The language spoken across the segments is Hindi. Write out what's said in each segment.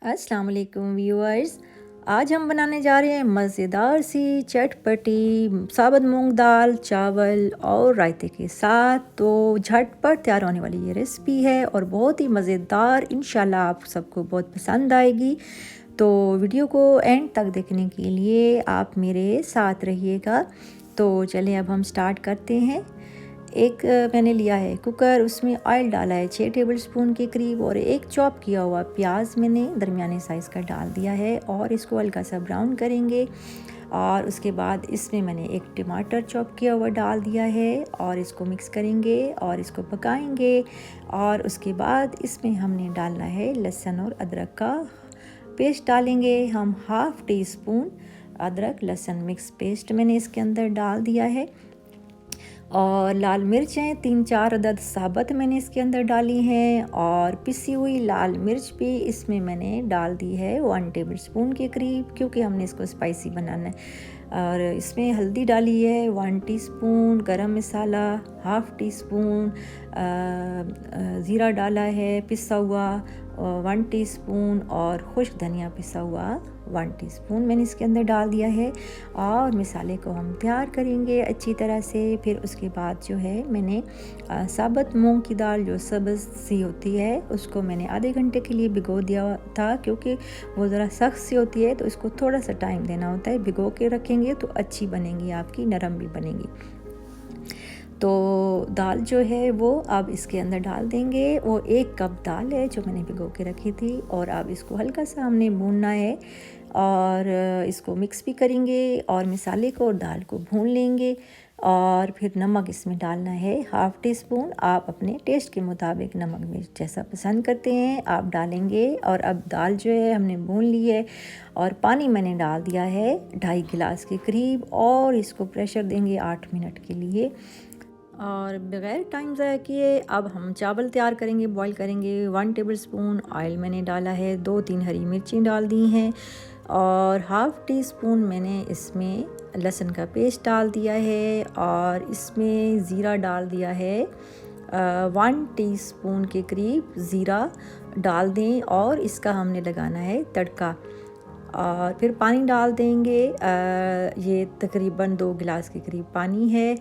अस्सलाम वालेकुम व्यूअर्स। आज हम बनाने जा रहे हैं मज़ेदार सी चटपटी साबुत मूंग दाल चावल और रायते के साथ। तो झटपट तैयार होने वाली ये रेसिपी है और बहुत ही मज़ेदार, इंशाल्लाह आप सबको बहुत पसंद आएगी। तो वीडियो को एंड तक देखने के लिए आप मेरे साथ रहिएगा। तो चलिए अब हम स्टार्ट करते हैं। एक मैंने लिया है कुकर, उसमें ऑयल डाला है 6 टेबलस्पून के करीब और एक चॉप किया हुआ प्याज मैंने दरमियाने साइज़ का डाल दिया है और इसको हल्का सा ब्राउन करेंगे। और उसके बाद इसमें मैंने एक टमाटर चॉप किया हुआ डाल दिया है और इसको मिक्स करेंगे और इसको पकाएंगे। और उसके बाद इसमें हमने डालना है लहसुन और अदरक का पेस्ट डालेंगे हम। हाफ़ टी स्पून अदरक लहसुन मिक्स पेस्ट मैंने इसके अंदर डाल दिया है। और लाल मिर्चें 3-4 अदद साबुत मैंने इसके अंदर डाली हैं और पिसी हुई लाल मिर्च भी इसमें मैंने डाल दी है 1 टेबलस्पून के करीब, क्योंकि हमने इसको स्पाइसी बनाना है। और इसमें हल्दी डाली है 1 टीस्पून, गरम मसाला हाफ़ टी स्पून, ज़ीरा डाला है पिसा हुआ 1 टीस्पून और खुश्क धनिया पिसा हुआ 1 टीस्पून मैंने इसके अंदर डाल दिया है। और मसाले को हम तैयार करेंगे अच्छी तरह से। फिर उसके बाद जो है मैंने साबुत मूंग की दाल जो सब्ज़ सी होती है उसको मैंने आधे घंटे के लिए भिगो दिया था, क्योंकि वो ज़रा सख्त सी होती है तो इसको थोड़ा सा टाइम देना होता है। भिगो के रखेंगे तो अच्छी बनेगी, आपकी नरम भी बनेगी। तो दाल जो है वो अब इसके अंदर डाल देंगे। वो 1 कप दाल है जो मैंने भिगो के रखी थी और अब इसको हल्का सा हमने भूनना है और इसको मिक्स भी करेंगे और मसाले को और दाल को भून लेंगे। और फिर नमक इसमें डालना है हाफ़ टी स्पून। आप अपने टेस्ट के मुताबिक नमक मिर्च जैसा पसंद करते हैं आप डालेंगे। और अब दाल जो है हमने भून ली है और पानी मैंने डाल दिया है 2.5 गिलास के करीब और इसको प्रेशर देंगे 8 मिनट के लिए। और बग़ैर टाइम ज़ाया किए अब हम चावल तैयार करेंगे, बॉईल करेंगे। 1 टेबलस्पून ऑयल मैंने डाला है, 2-3 हरी मिर्ची डाल दी हैं और हाफ़ टी स्पून मैंने इसमें लहसुन का पेस्ट डाल दिया है और इसमें ज़ीरा डाल दिया है 1 टीस्पून के करीब ज़ीरा डाल दें और इसका हमने लगाना है तड़का। और फिर पानी डाल देंगे, ये तकरीबन 2 गिलास के करीब पानी है।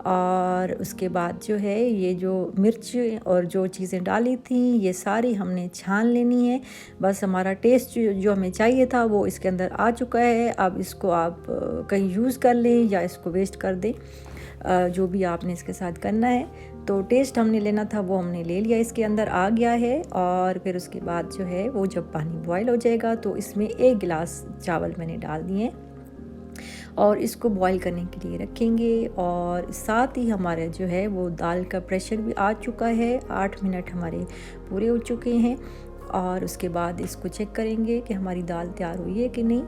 और उसके बाद जो है ये जो मिर्च और जो चीज़ें डाली थी ये सारी हमने छान लेनी है। बस हमारा टेस्ट जो हमें चाहिए था वो इसके अंदर आ चुका है। अब इसको आप कहीं यूज़ कर लें या इसको वेस्ट कर दें, जो भी आपने इसके साथ करना है। तो टेस्ट हमने लेना था वो हमने ले लिया, इसके अंदर आ गया है। और फिर उसके बाद जो है वो जब पानी बॉयल हो जाएगा तो इसमें 1 गिलास चावल मैंने डाल दिए और इसको बॉईल करने के लिए रखेंगे। और साथ ही हमारे जो है वो दाल का प्रेशर भी आ चुका है, 8 मिनट हमारे पूरे हो चुके हैं। और उसके बाद इसको चेक करेंगे कि हमारी दाल तैयार हुई है कि नहीं।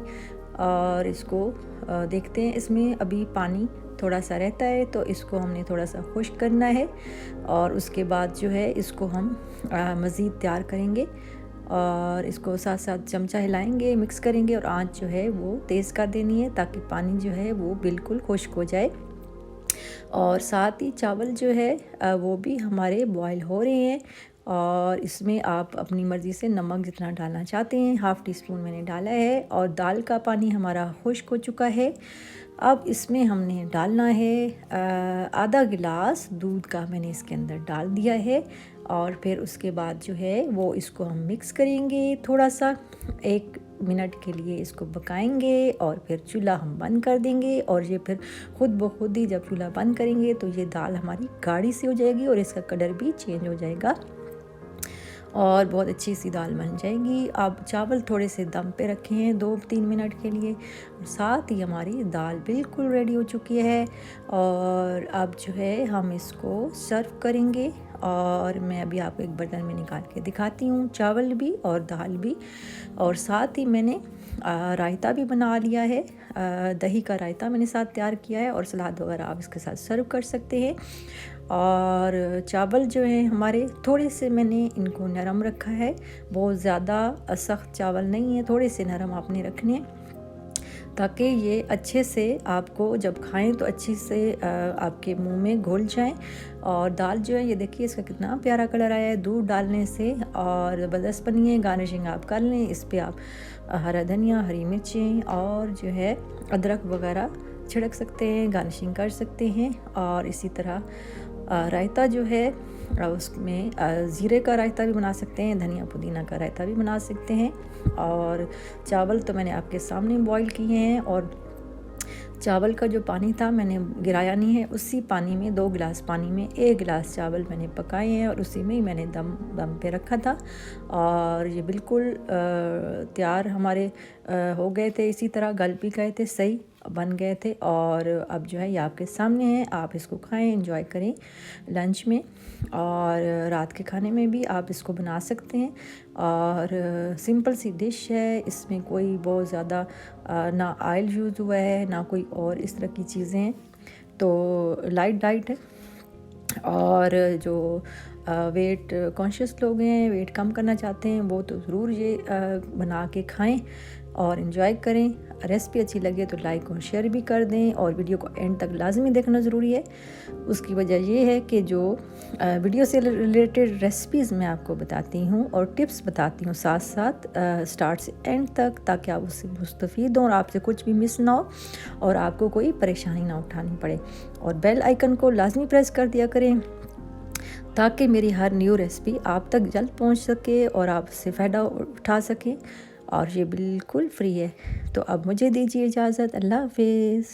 और इसको देखते हैं, इसमें अभी पानी थोड़ा सा रहता है तो इसको हमने थोड़ा सा खुश्क करना है। और उसके बाद जो है इसको हम मज़ीद तैयार करेंगे और इसको साथ साथ चमचा हिलाएंगे, मिक्स करेंगे और आंच जो है वो तेज़ कर देनी है ताकि पानी जो है वो बिल्कुल खुश्क हो जाए। और साथ ही चावल जो है वो भी हमारे बॉयल हो रहे हैं और इसमें आप अपनी मर्ज़ी से नमक जितना डालना चाहते हैं हाफ़ टी स्पून मैंने डाला है। और दाल का पानी हमारा खुश्क हो चुका है। अब इसमें हमने डालना है आधा गिलास दूध का मैंने इसके अंदर डाल दिया है। और फिर उसके बाद जो है वो इसको हम मिक्स करेंगे, थोड़ा सा 1 मिनट के लिए इसको पकाएंगे और फिर चूल्हा हम बंद कर देंगे। और ये फिर खुद ब खुद ही जब चूल्हा बंद करेंगे तो ये दाल हमारी गाढ़ी सी हो जाएगी और इसका कलर भी चेंज हो जाएगा और बहुत अच्छी सी दाल बन जाएगी। अब चावल थोड़े से दम पे रखे हैं 2-3 मिनट के लिए। साथ ही हमारी दाल बिल्कुल रेडी हो चुकी है और अब जो है हम इसको सर्व करेंगे। और मैं अभी आपको एक बर्तन में निकाल के दिखाती हूँ, चावल भी और दाल भी। और साथ ही मैंने रायता भी बना लिया है, दही का रायता मैंने साथ तैयार किया है और सलाद वगैरह आप इसके साथ सर्व कर सकते हैं। और चावल जो है हमारे थोड़े से मैंने इनको नरम रखा है, बहुत ज़्यादा सख्त चावल नहीं है, थोड़े से नरम आपने रखने हैं ताकि ये अच्छे से आपको जब खाएं तो अच्छी से आपके मुंह में घुल जाएं। और दाल जो है ये देखिए इसका कितना प्यारा कलर आया है दूध डालने से, और ज़बरदस्त बनी है। गार्निशिंग आप कर लें, इस पर आप हरा धनिया, हरी मिर्चें और जो है अदरक वगैरह छिड़क सकते हैं, गार्निशिंग कर सकते हैं। और इसी तरह रायता जो है उसमें ज़ीरे का रायता भी बना सकते हैं, धनिया पुदीना का रायता भी बना सकते हैं। और चावल तो मैंने आपके सामने बॉईल किए हैं, और चावल का जो पानी था मैंने गिराया नहीं है, उसी पानी में 2 गिलास पानी में 1 गिलास चावल मैंने पकाए हैं, और उसी में ही मैंने दम पे रखा था। और ये बिल्कुल तैयार हमारे हो गए थे, इसी तरह गल भी गए थे, सही बन गए थे। और अब जो है ये आपके सामने है, आप इसको खाएं, एंजॉय करें लंच में, और रात के खाने में भी आप इसको बना सकते हैं। और सिंपल सी डिश है, इसमें कोई बहुत ज़्यादा ना ऑयल यूज़ हुआ है, ना कोई और इस तरह की चीज़ें हैं, तो लाइट डाइट है। और जो वेट कॉन्शियस लोग हैं, वेट कम करना चाहते हैं, वो तो ज़रूर ये बना के खाएं और इन्जॉय करें। रेसिपी अच्छी लगे तो लाइक और शेयर भी कर दें, और वीडियो को एंड तक लाजमी देखना ज़रूरी है। उसकी वजह ये है कि जो वीडियो से रिलेटेड रेसिपीज़ मैं आपको बताती हूँ और टिप्स बताती हूँ साथ साथ स्टार्ट से एंड तक, ताकि आप उससे मुस्तफ़ीद हों और आपसे कुछ भी मिस ना हो और आपको कोई परेशानी ना उठानी पड़े। और बेल आइकन को लाजमी प्रेस कर दिया करें, ताकि मेरी हर न्यू रेसिपी आप तक जल्द पहुंच सके और आप उससे फ़ायदा उठा सकें। और ये बिल्कुल फ्री है। तो अब मुझे दीजिए इजाज़त। अल्लाह हाफ़िज़।